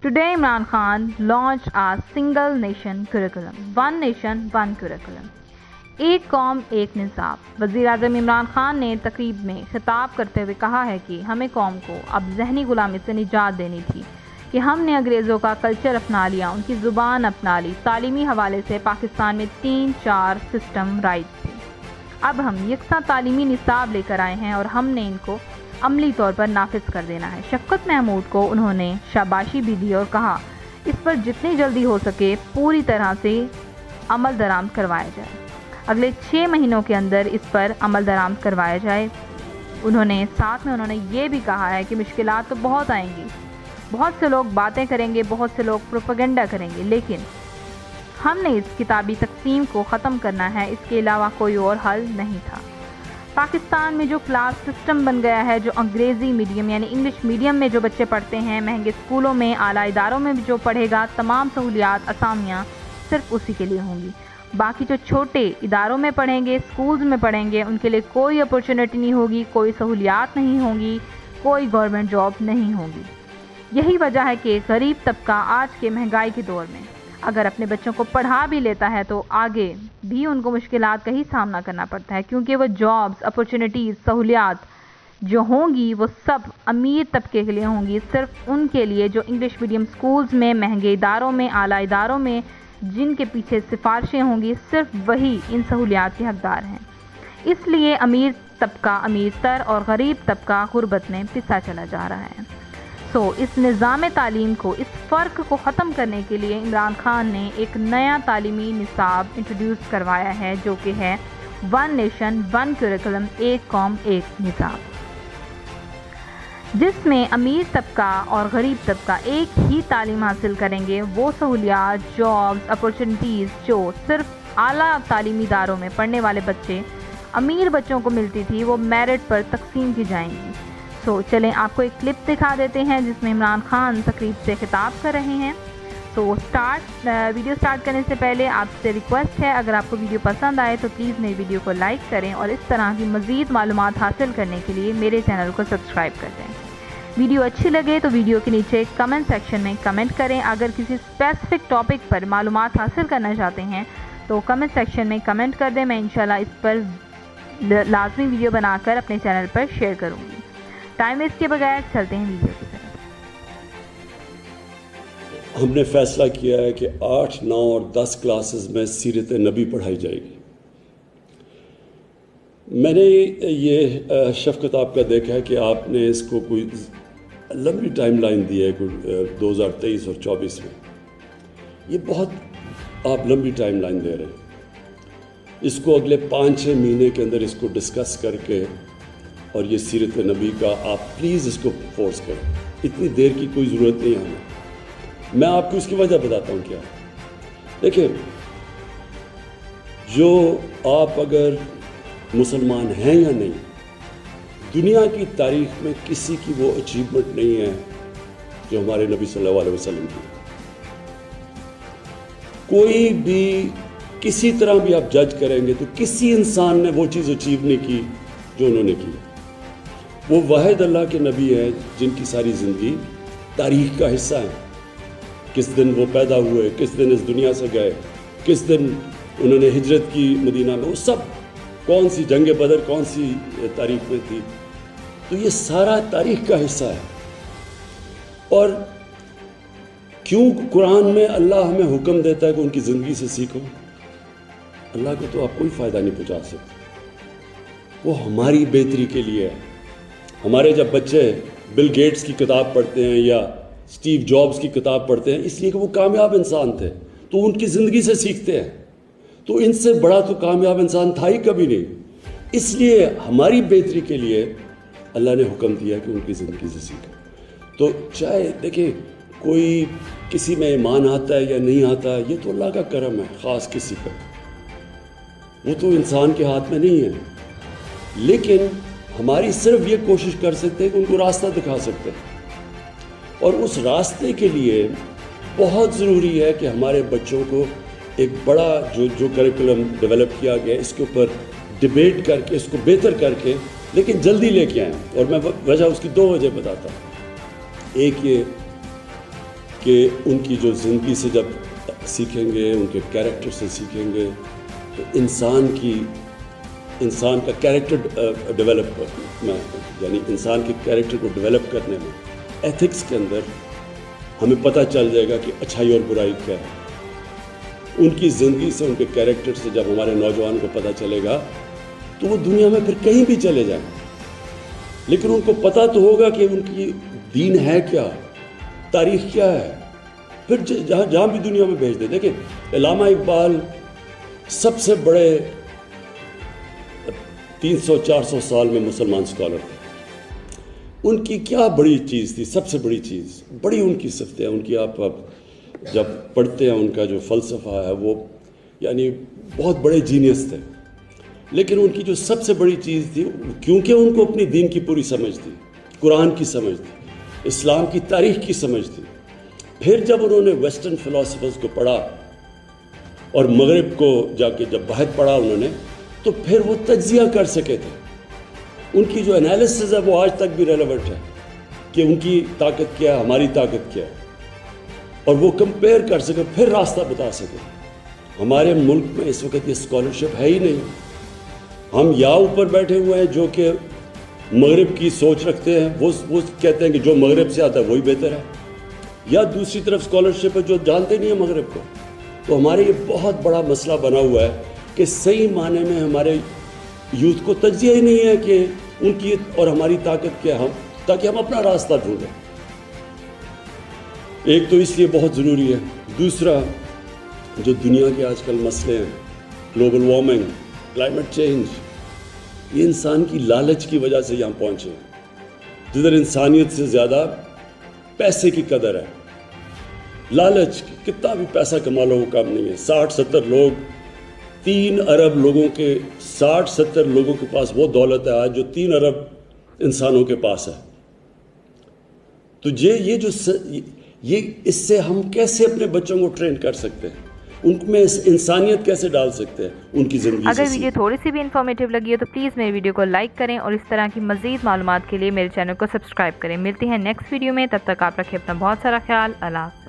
Today Imran Khan launched a single nation curriculum, one nation, one curriculum. एक कौम एक निसाब। वज़ीर आज़म इमरान खान ने तकरीब में खिताब करते हुए कहा है कि हमें कौम को अब ज़हनी गुलामी से निजात देनी थी कि हमने अंग्रेज़ों का कल्चर अपना लिया, उनकी ज़ुबान अपना ली। तालीमी हवाले से पाकिस्तान में 3-4 सिस्टम राइट थे। अब हम यकसा तालीमी निसाब लेकर आए हैं और हमने इनको अमली तौर पर नाफिज कर देना है। शफ़क़त महमूद को उन्होंने शाबाशी भी दी और कहा इस पर जितनी जल्दी हो सके पूरी तरह से अमल दरामद करवाया जाए, अगले 6 महीनों के अंदर इस पर अमल दरामद करवाया जाए। साथ में उन्होंने ये भी कहा है कि मुश्किलात तो बहुत आएंगी, बहुत से लोग बातें करेंगे, बहुत से लोग प्रोपेगेंडा करेंगे, लेकिन हमने इस किताबी तकसीम को ख़त्म करना है, इसके अलावा कोई और हल नहीं था। पाकिस्तान में जो क्लास सिस्टम बन गया है, जो अंग्रेज़ी मीडियम यानी इंग्लिश मीडियम में जो बच्चे पढ़ते हैं, महंगे स्कूलों में, आला इदारों में जो पढ़ेगा, तमाम सहूलियात असामियाँ सिर्फ उसी के लिए होंगी। बाकी जो छोटे इदारों में पढ़ेंगे, स्कूल्स में पढ़ेंगे, उनके लिए कोई अपॉर्चुनिटी नहीं होगी, कोई सहूलियात नहीं होंगी, कोई गवर्नमेंट जॉब नहीं होगी। यही वजह है कि गरीब तबका आज के महंगाई के दौर में अगर अपने बच्चों को पढ़ा भी लेता है तो आगे भी उनको मुश्किलात का ही सामना करना पड़ता है, क्योंकि वो जॉब्स, अपॉर्चुनिटीज़, सहूलियात जो होंगी वो सब अमीर तबके के लिए होंगी, सिर्फ उनके लिए जो इंग्लिश मीडियम स्कूल्स में, महंगे इदारों में, आला इदारों में जिनके पीछे सिफारिशें होंगी, सिर्फ वही इन सहूलियात के हकदार हैं। इसलिए अमीर तबका अमीर तर और गरीब तबका गुर्बत में पिसा चला जा रहा है। इस निज़ाम तालीम को, इस फ़र्क को ख़त्म करने के लिए इमरान खान ने एक नया तालीमी निसाब इंट्रोड्यूस करवाया है, जो कि है वन नेशन वन करिकुलम, एक कौम एक निसाब, जिसमें अमीर तबका और गरीब तबका एक ही तालीम हासिल करेंगे। वो सहूलियात, जॉब्स, अपॉर्चुनिटीज़ जो सिर्फ आला तालीमी इदारों में पढ़ने वाले बच्चे, अमीर बच्चों को मिलती थी, वो मेरिट पर तकसीम की जाएंगी। चलें आपको एक क्लिप दिखा देते हैं जिसमें इमरान खान तकरीब से खिताब कर रहे हैं। वीडियो स्टार्ट करने से पहले आपसे रिक्वेस्ट है, अगर आपको वीडियो पसंद आए तो प्लीज़ मेरी वीडियो को लाइक करें और इस तरह की मज़ीद मालूमात हासिल करने के लिए मेरे चैनल को सब्सक्राइब कर दें। वीडियो अच्छी लगे तो वीडियो के नीचे कमेंट सेक्शन में कमेंट करें। अगर किसी स्पेसिफिक टॉपिक पर मालूमात हासिल करना चाहते हैं तो कमेंट सेक्शन में कमेंट कर दें। मैं इंशाल्लाह इस पर लाजमी वीडियो बनाकर अपने चैनल पर शेयर करूँगी। टाइम वेस्ट के बगैर चलते हैं वीडियो की तरफ। हमने फैसला किया है कि 8, 9 और 10 क्लासेस में सीरत नबी पढ़ाई जाएगी। मैंने ये शफ़क़त आपका देखा है कि आपने इसको कोई लंबी टाइम लाइन दी है, कोई 2023 और 24 में। ये बहुत आप लंबी टाइम लाइन दे रहे हैं। इसको अगले 5-6 महीने के अंदर इसको डिस्कस करके और ये सीरत नबी का आप प्लीज़ इसको फोर्स करें। इतनी देर की कोई ज़रूरत नहीं है हमें। मैं आपको इसकी वजह बताता हूँ क्या। देखिए, जो आप अगर मुसलमान हैं या नहीं, दुनिया की तारीख में किसी की वो अचीवमेंट नहीं है जो हमारे नबी सल्लल्लाहु अलैहि वसल्लम की। कोई भी किसी तरह भी आप जज करेंगे तो किसी इंसान ने वो चीज़ अचीव नहीं की जो उन्होंने की। वो वाहिद अल्लाह के नबी हैं जिनकी सारी ज़िंदगी तारीख़ का हिस्सा है। किस दिन वो पैदा हुए, किस दिन इस दुनिया से गए, किस दिन उन्होंने हिजरत की मदीना में, वो सब कौन सी जंग बदर कौन सी तारीख़ में थी, तो ये सारा तारीख़ का हिस्सा है। और क्यों कुरान में अल्लाह हमें हुक्म देता है कि उनकी ज़िंदगी से सीखो? अल्लाह को तो आप कोई फ़ायदा नहीं पहुँचा सकते, वो हमारी बेहतरी के लिए है। हमारे जब बच्चे बिल गेट्स की किताब पढ़ते हैं या स्टीव जॉब्स की किताब पढ़ते हैं, इसलिए कि वो कामयाब इंसान थे, तो उनकी ज़िंदगी से सीखते हैं। तो इनसे बड़ा तो कामयाब इंसान था ही कभी नहीं। इसलिए हमारी बेहतरी के लिए अल्लाह ने हुक्म दिया कि उनकी ज़िंदगी से सीखें। तो चाहे देखिए कोई किसी में ईमान आता है या नहीं आता, ये तो अल्लाह का करम है ख़ास किसी पर, वो तो इंसान के हाथ में नहीं है। लेकिन हमारी सिर्फ ये कोशिश कर सकते हैं कि उनको रास्ता दिखा सकते हैं, और उस रास्ते के लिए बहुत ज़रूरी है कि हमारे बच्चों को एक बड़ा जो करिकुलम डेवलप किया गया है, इसके ऊपर डिबेट करके, इसको बेहतर करके, लेकिन जल्दी लेके आएँ। और मैं वजह उसकी 2 वजह बताता हूँ। एक ये کہ ان کی جو زندگی سے جب سیکھیں گے، ان کے کیریکٹر سے سیکھیں گے، تو انسان کا کیریکٹر ڈیولپ میں، یعنی انسان کے کیریکٹر کو ڈیولپ کرنے میں، ایتھکس کے اندر ہمیں پتہ چل جائے گا کہ اچھائی اور برائی کیا ہے۔ ان کی زندگی سے، ان کے کیریکٹر سے جب ہمارے نوجوان کو پتہ چلے گا تو وہ دنیا میں پھر کہیں بھی چلے جائیں، لیکن ان کو پتہ تو ہوگا کہ ان کی دین ہے کیا، تاریخ کیا ہے، پھر جہاں بھی دنیا میں بھیج دے۔ دیکھیں علامہ اقبال سب سے بڑے 300-400 سال میں مسلمان اسکالر تھے۔ ان کی کیا بڑی چیز تھی؟ سب سے بڑی چیز، بڑی ان کی صفتیں ہیں، ان کی آپ جب پڑھتے ہیں ان کا جو فلسفہ ہے وہ یعنی بہت بڑے جینیس تھے، لیکن ان کی جو سب سے بڑی چیز تھی، کیونکہ ان کو اپنی دین کی پوری سمجھ تھی، قرآن کی سمجھ تھی، اسلام کی تاریخ کی سمجھ تھی، پھر جب انہوں نے ویسٹرن فلاسفرز کو پڑھا اور مغرب کو جا کے جب بحث پڑھا انہوں نے، تو پھر وہ تجزیہ کر سکے تھے۔ ان کی جو انالیسز ہے وہ آج تک بھی ریلیونٹ ہے کہ ان کی طاقت کیا ہے، ہماری طاقت کیا ہے، اور وہ کمپیئر کر سکے، پھر راستہ بتا سکے۔ ہمارے ملک میں اس وقت یہ اسکالرشپ ہے ہی نہیں۔ ہم یا اوپر بیٹھے ہوئے ہیں جو کہ مغرب کی سوچ رکھتے ہیں، وہ کہتے ہیں کہ جو مغرب سے آتا ہے وہی بہتر ہے، یا دوسری طرف اسکالرشپ ہے جو جانتے نہیں ہیں مغرب کو۔ تو ہمارے یہ بہت بڑا مسئلہ بنا ہوا ہے کہ صحیح معنی میں ہمارے یوتھ کو تجزیہ ہی نہیں ہے کہ ان کی اور ہماری طاقت کیا ہے، تاکہ ہم اپنا راستہ ڈھونڈیں۔ ایک تو اس لیے بہت ضروری ہے، دوسرا جو دنیا کے آج کل مسئلے ہیں، گلوبل وارمنگ، کلائمیٹ چینج، یہ انسان کی لالچ کی وجہ سے یہاں پہنچے ہیں، جدھر انسانیت سے زیادہ پیسے کی قدر ہے۔ لالچ، کتنا بھی پیسہ کما لو وہ کم نہیں ہے۔ 60-70 لوگ، 3 ارب لوگوں کے 60-70 لوگوں کے پاس وہ دولت ہے آج جو 3 ارب انسانوں کے پاس ہے۔ تو یہ اس سے ہم کیسے اپنے بچوں کو ٹرین کر سکتے ہیں، ان میں انسانیت کیسے ڈال سکتے ہیں ان کی زندگی سے؟ اگر ویڈیو تھوڑی سی بھی انفارمیٹیو لگی ہو تو پلیز میرے ویڈیو کو لائک کریں اور اس طرح کی مزید معلومات کے لیے میرے چینل کو سبسکرائب کریں۔ ملتی ہیں نیکسٹ ویڈیو میں، تب تک آپ رکھیں اپنا بہت سارا خیال۔ اللہ حافظ۔